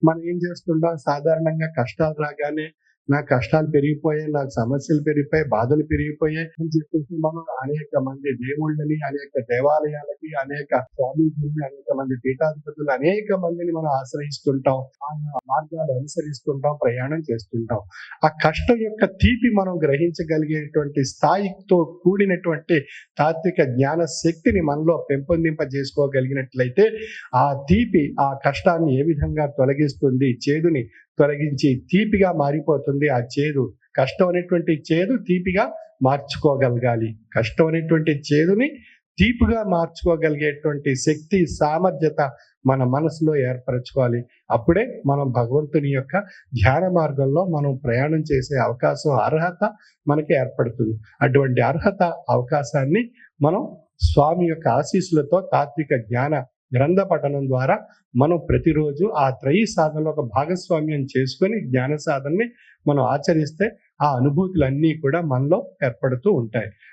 మనం ఏం చేస్తుంటాం సాధారణంగా కష్టాలు రాగానే నాకు కష్టాలు పెరిగిపోయాయి, నాకు సమస్యలు పెరిగిపోయాయి, బాధలు పెరిగిపోయాయి అని చెప్పేసి మనం అనేక మంది దేవుళ్ళని, అనేక దేవాలయాలకి, అనేక స్వామీజీలని, అనేక మంది పీఠాధిపతులు, అనేక మందిని మనం ఆశ్రయిస్తుంటాం. ఆయా మార్గాలు అనుసరిస్తుంటాం, ప్రయాణం చేస్తుంటాం. ఆ కష్టం యొక్క తీపి మనం గ్రహించగలిగేటువంటి స్థాయితో కూడినటువంటి తాత్విక జ్ఞాన శక్తిని మనలో పెంపొందింపజేసుకోగలిగినట్లయితే ఆ తీపి ఆ కష్టాన్ని ఏ విధంగా తొలగిస్తుంది, చేదుని తొలగించి తీపిగా మారిపోతుంది. ఆ చేదు, కష్టం అనేటువంటి చేదు తీపిగా మార్చుకోగలగాలి. కష్టం అనేటువంటి చేదుని తీపిగా మార్చుకోగలిగేటువంటి శక్తి, సామర్థ్యత మన మనసులో ఏర్పరచుకోవాలి. అప్పుడే మనం భగవంతుని యొక్క ధ్యాన మార్గంలో మనం ప్రయాణం చేసే అవకాశం, అర్హత మనకి ఏర్పడుతుంది. అటువంటి అర్హత, అవకాశాన్ని మనం స్వామి యొక్క ఆశీస్సులతో తాత్విక జ్ఞాన గ్రంథ పఠనం ద్వారా మనం ప్రతిరోజు ఆ త్రయీ సాధనలో ఒక భాగస్వామ్యం చేసుకొని జ్ఞాన సాధనని మనం ఆచరిస్తే ఆ అనుభూతులన్నీ కూడా మనలో ఏర్పడుతూ ఉంటాయి.